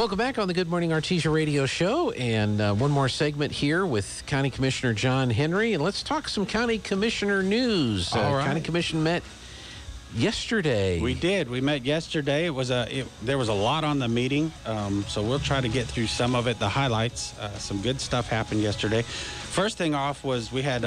Welcome back on the Good Morning Artesia radio show, and one more segment here with County Commissioner John Henry, and let's talk some County Commissioner news. All right. County Commission met yesterday. We did. We met yesterday. There was a lot on the meeting, so we'll try to get through some of it, the highlights. Some good stuff happened yesterday. First thing off was we had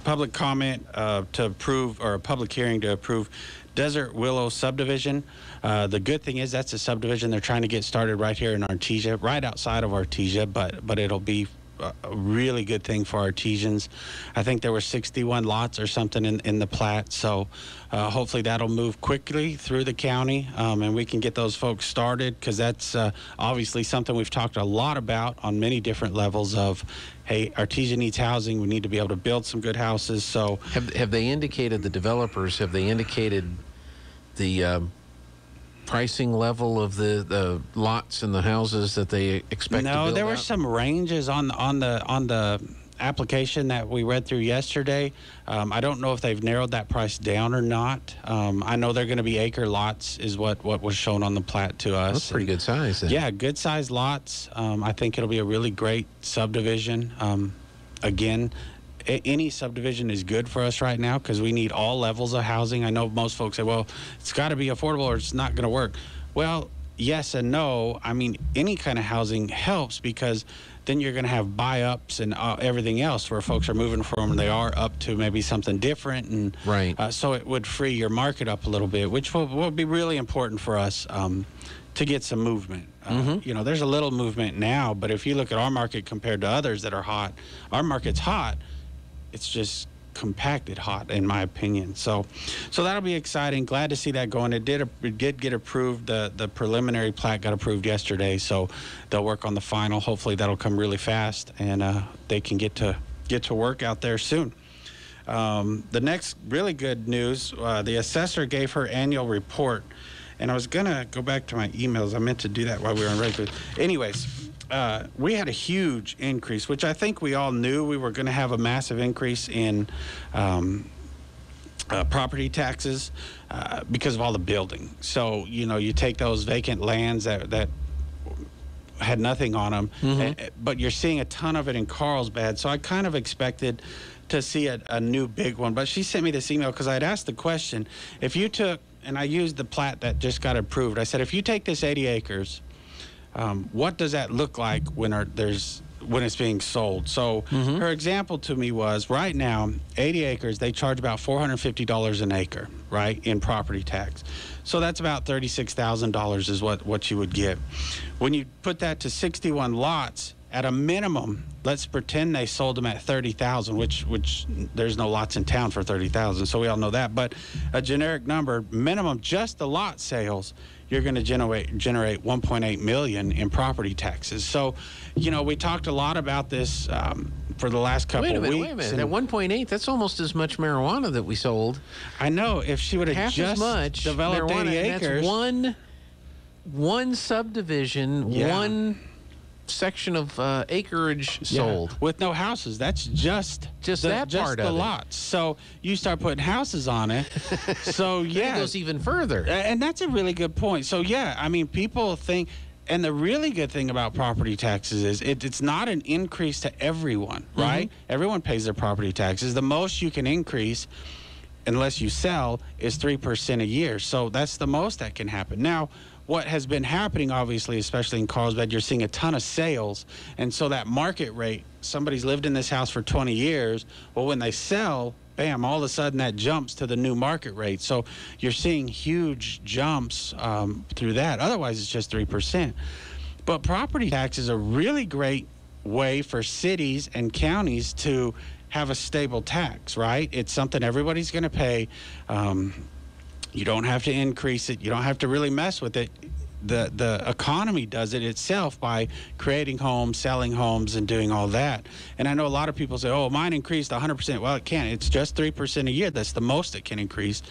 public comment to approve, or a public hearing to approve Desert Willow subdivision. The good thing is that's a subdivision they're trying to get started right here in Artesia, right outside of Artesia, but it'll be a really good thing for Artesians. I think there were 61 lots or something in the plat, so hopefully that'll move quickly through the county, and we can get those folks started, because that's obviously something we've talked a lot about on many different levels of, hey, Artesia needs housing. We need to be able to build some good houses. So have they indicated, the developers, have they indicated the pricing level of the lots and the houses that they expect to build? No, there were some ranges on the application that we read through yesterday. I don't know if they've narrowed that price down or not. I know they're going to be acre lots is what was shown on the plat to us. That's pretty good size then. Yeah, good size lots. I think it'll be a really great subdivision. Again, any subdivision is good for us right now because we need all levels of housing. I know most folks say, well, it's got to be affordable or it's not going to work. Well, yes and no. I mean, any kind of housing helps, because then you're going to have buy-ups and everything else where folks are moving from where they are up to maybe something different. And right. So it would free your market up a little bit, which will be really important for us to get some movement. You know, there's a little movement now, but if you look at our market compared to others that are hot, our market's hot. It's just compacted hot, in my opinion. So that'll be exciting. Glad to see that going. It did get approved. The preliminary plat got approved yesterday, so they'll work on the final. Hopefully that'll come really fast, and they can get to work out there soon. The next really good news, the assessor gave her annual report, and I was gonna go back to my emails. I meant to do that while we were on break. Anyways, we had a huge increase, which I think we all knew we were going to have a massive increase in property taxes because of all the building. So, you know, you take those vacant lands that had nothing on them, but you're seeing a ton of it in Carlsbad. So I kind of expected to see a new big one. But she sent me this email because I had asked the question, if you took, and I used the plat that just got approved, I said, if you take this 80 acres, what does that look like when it's being sold? So her example to me was, right now, 80 acres, they charge about $450 an acre, right, in property tax. So that's about $36,000 is what you would get. When you put that to 61 lots, at a minimum, let's pretend they sold them at $30,000, which there's no lots in town for $30,000, so we all know that. But a generic number, minimum, just the lot sales, you're going to generate $1.8 million in property taxes. So, you know, we talked a lot about this for the last couple of weeks. Wait a minute. At 1.8, that's almost as much marijuana that we sold. I know. If she would have just as much developed marijuana, 80 acres. That's one subdivision, one section of acreage sold with no houses. That's just that part of the it. Lots. So you start putting houses on it. So it goes even further. And that's a really good point. So yeah, I mean, people think, and the really good thing about property taxes is it's not an increase to everyone, right? Everyone pays their property taxes. The most you can increase, unless you sell, is 3% a year. So that's the most that can happen. Now, what has been happening, obviously, especially in Carlsbad, you're seeing a ton of sales. And so that market rate, somebody's lived in this house for 20 years. Well, when they sell, bam, all of a sudden that jumps to the new market rate. So you're seeing huge jumps through that. Otherwise, it's just 3%. But property tax is a really great way for cities and counties to have a stable tax, right? It's something everybody's going to pay. You don't have to increase it. You don't have to really mess with it. The economy does it itself by creating homes, selling homes, and doing all that. And I know a lot of people say, oh, mine increased 100%. Well, it can't. It's just 3% a year. That's the most it can increase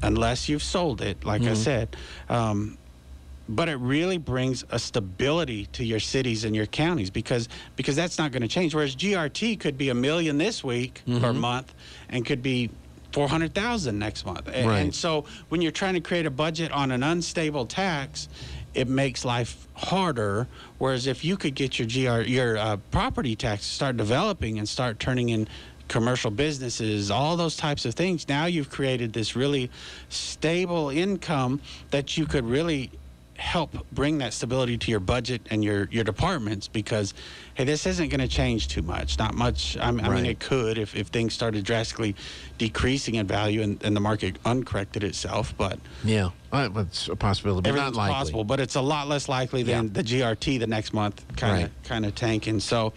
unless you've sold it, like I said. But it really brings a stability to your cities and your counties because that's not going to change. Whereas GRT could be $1 million this week or month and could be $400,000 next month. Right. And so when you're trying to create a budget on an unstable tax, it makes life harder. Whereas if you could get your property tax to start developing and start turning in commercial businesses, all those types of things, now you've created this really stable income that you could really help bring that stability to your budget and your departments, because hey, this isn't going to change too much, not much. I mean, it could if things started drastically decreasing in value and the market uncorrected itself, but yeah, it's a possibility, but everything's not likely. possible, but it's a lot less likely than the GRT the next month kind of tanking. So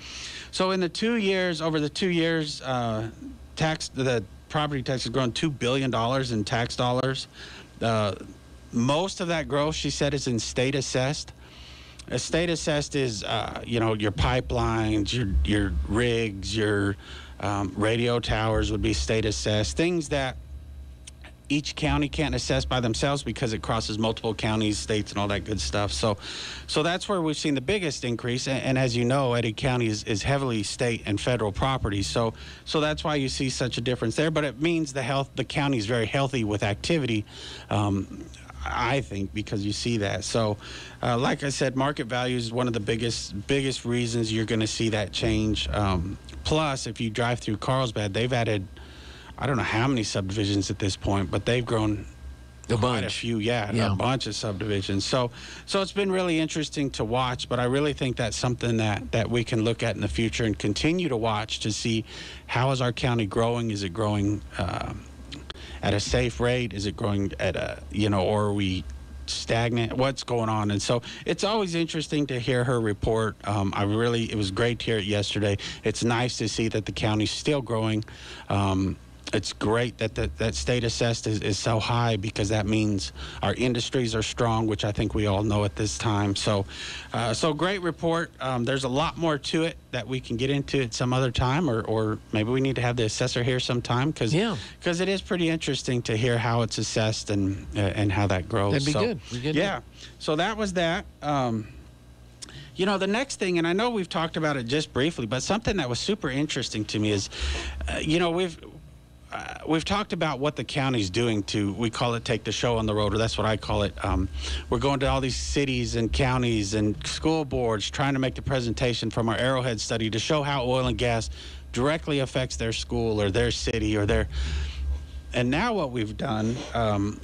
in the 2 years, over the 2 years, the property tax has grown $2 billion in tax dollars. Most of that growth, she said, is in state assessed. A state assessed is, your pipelines, your rigs, your radio towers would be state assessed. Things that each county can't assess by themselves because it crosses multiple counties, states, and all that good stuff. So that's where we've seen the biggest increase. And as you know, Eddy County is heavily state and federal property. So that's why you see such a difference there. But it means the county is very healthy with activity. I think, because you see that. So, like I said, market value is one of the biggest reasons you're going to see that change. Plus, if you drive through Carlsbad, they've added, I don't know how many subdivisions at this point, but they've grown quite a few. A bunch of subdivisions. So it's been really interesting to watch, but I really think that's something that we can look at in the future and continue to watch to see how is our county growing. Is it growing at a safe rate? Is it growing at or are we stagnant? What's going on? And so it's always interesting to hear her report. It was great to hear it yesterday. It's nice to see that the county's still growing. It's great that state assessed is so high, because that means our industries are strong, which I think we all know at this time. So great report. There's a lot more to it that we can get into at some other time, or maybe we need to have the assessor here sometime, because it is pretty interesting to hear how it's assessed and how that grows. That'd be good. Yeah. So that was that. The next thing, and I know we've talked about it just briefly, but something that was super interesting to me is, we've talked about what the county's doing we call it take the show on the road, or that's what I call it. We're going to all these cities and counties and school boards trying to make the presentation from our Arrowhead study to show how oil and gas directly affects their school or their city or their... And now what we've done,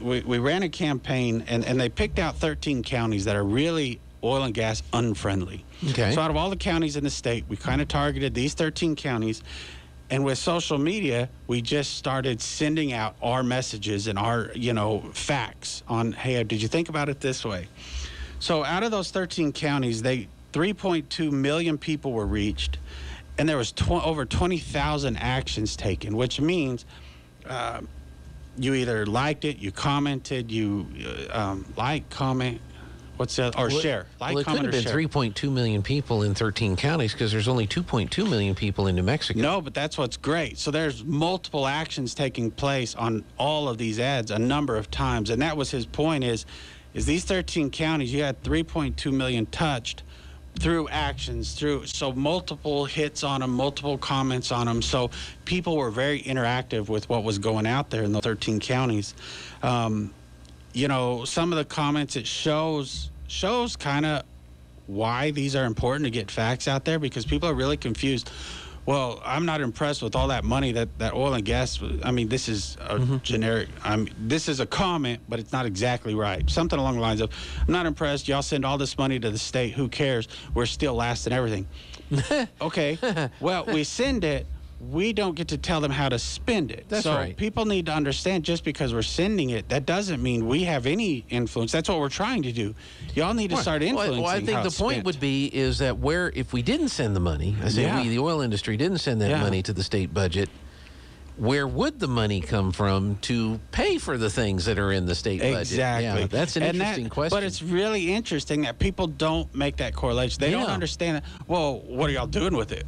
we ran a campaign, and they picked out 13 counties that are really oil and gas unfriendly. Okay. So out of all the counties in the state, we kind of targeted these 13 counties. And with social media, we just started sending out our messages and our, facts on, hey, did you think about it this way? So out of those 13 counties, 3.2 million people were reached, and there was over 20,000 actions taken, which means you either liked it, you commented, you comment. What's that? Or share. It could have been 3.2 million people in 13 counties, because there's only 2.2 million people in New Mexico. No, but that's what's great. So there's multiple actions taking place on all of these ads a number of times. And that was his point is these 13 counties, you had 3.2 million touched through actions, so multiple hits on them, multiple comments on them. So people were very interactive with what was going out there in the 13 counties. Some of the comments, it shows kind of why these are important to get facts out there, because people are really confused. Well, I'm not impressed with all that money that oil and gas. I mean, this is a generic. This is a comment, but it's not exactly right. Something along the lines of, I'm not impressed. Y'all send all this money to the state. Who cares? We're still last in everything. Okay. Well, we send it. We don't get to tell them how to spend it. That's right. People need to understand, just because we're sending it, that doesn't mean we have any influence. That's what we're trying to do. Y'all need to start influencing. Well, I think the point would be is that if we didn't send the money, the oil industry didn't send that money to the state budget, where would the money come from to pay for the things that are in the state budget? Exactly. Yeah, that's an interesting question. But it's really interesting that people don't make that correlation. They don't understand it. Well, what are y'all doing with it?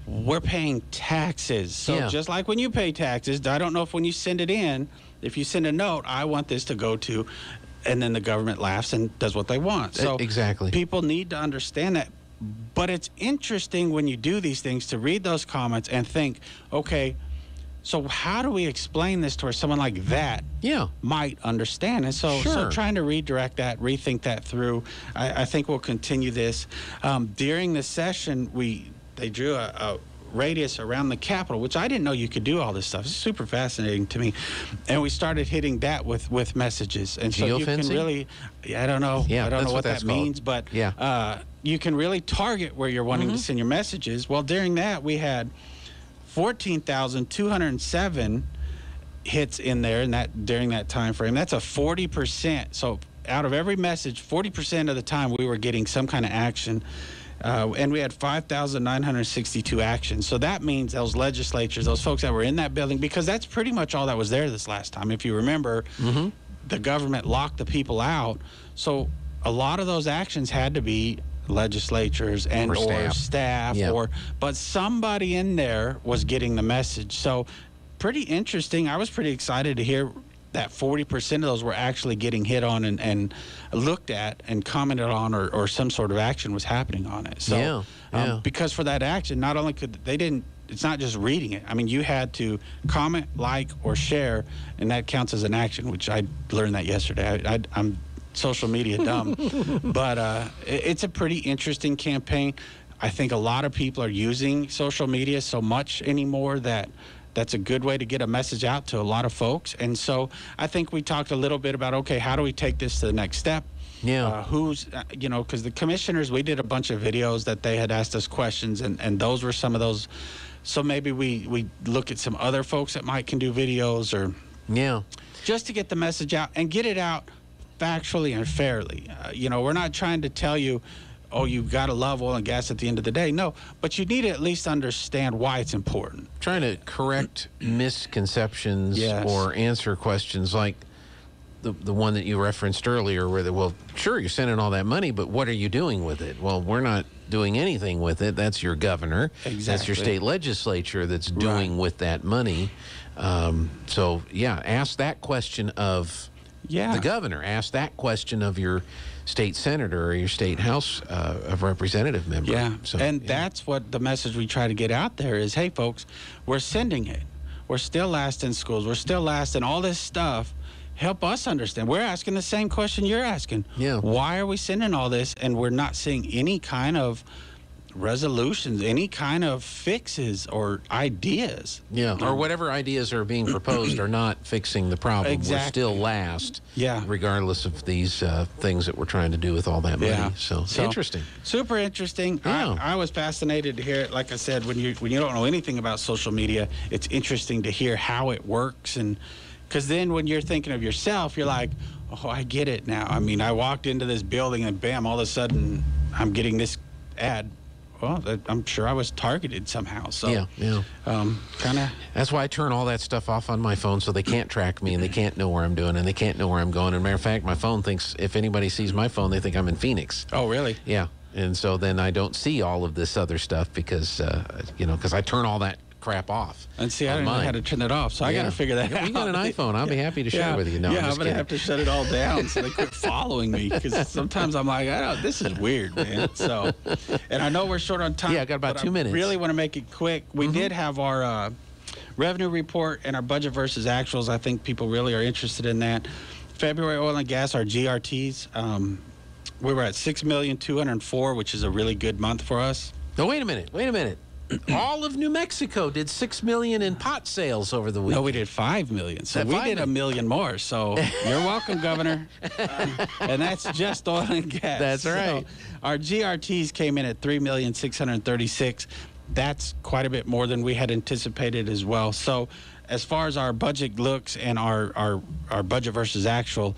We're paying taxes. So just like when you pay taxes, I don't know if when you send it in, if you send a note, I want this to go to, and then the government laughs and does what they want. So exactly. People need to understand that. But it's interesting when you do these things to read those comments and think, okay, So how do we explain this to where someone like that might understand? And so trying to redirect that, rethink that through, I think we'll continue this. During the session, they drew a radius around the Capitol, which I didn't know you could do all this stuff. It's super fascinating to me. And we started hitting that with messages. And so you can really, I don't know what that means, but you can really target where you're wanting to send your messages. Well, during that, we had 14,207 hits in there during that time frame. That's a 40%. So out of every message, 40% of the time we were getting some kind of action. And we had 5,962 actions. So that means those legislatures, those folks that were in that building, because that's pretty much all that was there this last time. If you remember, the government locked the people out. So a lot of those actions had to be legislatures and or staff but somebody in there was getting the message. So pretty interesting. I was pretty excited to hear that 40% of those were actually getting hit on and looked at and commented on, or some sort of action was happening on it. So because for that action, not only it's not just reading it. I mean, you had to comment, like, or share, and that counts as an action, which I learned that yesterday. I'm social media dumb, but it's a pretty interesting campaign. I think a lot of people are using social media so much anymore that's a good way to get a message out to a lot of folks. And so I think we talked a little bit about, okay, how do we take this to the next step? Because the commissioners, we did a bunch of videos that they had asked us questions, and those were some of those. So maybe we look at some other folks that can do videos, or just to get the message out and get it out factually and fairly. We're not trying to tell you, oh, you've got to love oil and gas at the end of the day. No, but you need to at least understand why it's important. Trying to correct misconceptions or answer questions like the one that you referenced earlier, where sure, you're sending all that money, but what are you doing with it? Well, we're not doing anything with it. That's your governor. Exactly. That's your state legislature that's doing with that money. Ask that question of the governor. Ask that question of your state senator or your state House of Representative member. That's what the message we try to get out there is, hey, folks, we're sending it. We're still last in schools. We're still last in all this stuff. Help us understand. We're asking the same question you're asking. Why are we sending all this and we're not seeing any kind of resolutions, any kind of fixes or ideas? Or whatever ideas are being proposed are not fixing the problem. We're still last, regardless of these things that we're trying to do with all that money. So interesting. Super interesting. I was fascinated to hear it. Like I said, when you don't know anything about social media, it's interesting to hear how it works, and because then when you're thinking of yourself, you're like, oh, I get it now. I mean, I walked into this building and bam, all of a sudden I'm getting this ad. Well, I'm sure I was targeted somehow. So kind of. That's why I turn all that stuff off on my phone, so they can't track me and they can't know where I'm doing and they can't know where I'm going. As a matter of fact, my phone thinks if anybody sees my phone, they think I'm in Phoenix. Oh, really? Yeah. And so then I don't see all of this other stuff because I turn all that crap off. And see, I don't know how to turn it off, so I got to figure that out. You got an iPhone. I'll be happy to share with you. No, I'm going to have to shut it all down so they quit following me, because sometimes I'm like, this is weird, man. So, and I know we're short on time. Yeah, I got about 2 minutes. I really want to make it quick. We did have our revenue report and our budget versus actuals. I think people really are interested in that. February oil and gas, our GRTs, we were at $6,204,000, which is a really good month for us. No, wait a minute. All of New Mexico did $6 million in pot sales over the week. No, we did $5 million. So we did $1 million more. So you're welcome, Governor. And that's just oil and gas. That's right. So our GRTs came in at $3,636,000. That's quite a bit more than we had anticipated as well. So as far as our budget looks and our budget versus actual,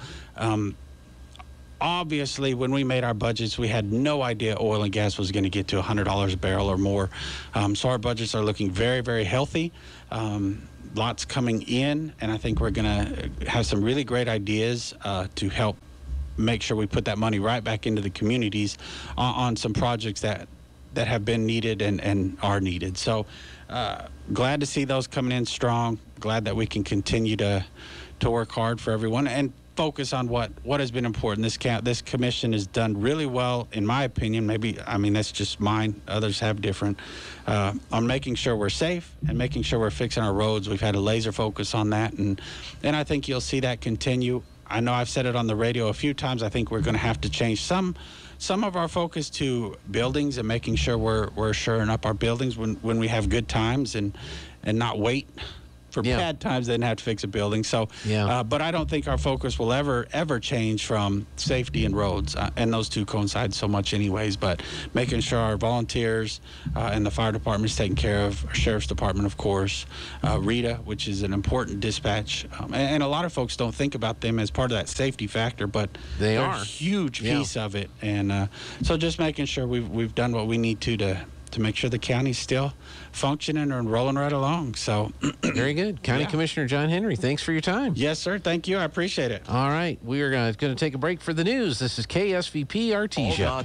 obviously, when we made our budgets, we had no idea oil and gas was going to get to $100 a barrel or more. So our budgets are looking very, very healthy. Lots coming in, and I think we're going to have some really great ideas to help make sure we put that money right back into the communities on some projects that have been needed and are needed. So glad to see those coming in strong. Glad that we can continue to work hard for everyone. And focus on what has been important. This commission has done really well, in my opinion. Maybe, I mean, that's just mine. Others have different. On making sure we're safe and making sure we're fixing our roads. We've had a laser focus on that, and I think you'll see that continue. I know I've said it on the radio a few times. I think we're going to have to change some of our focus to buildings and making sure we're shoring up our buildings when we have good times and not wait for bad times, then have to fix a building. So, but I don't think our focus will ever change from safety and roads, and those two coincide so much anyways. But making sure our volunteers and the fire department is taken care of, our sheriff's department, of course, RETA, which is an important dispatch, and a lot of folks don't think about them as part of that safety factor, but they're a huge piece of it. And so just making sure we've done what we need to make sure the county's still functioning and rolling right along. So very good. County Commissioner John Henry, thanks for your time. Yes, sir. Thank you. I appreciate it. All right. We are going to take a break for the news. This is KSVP Artesia.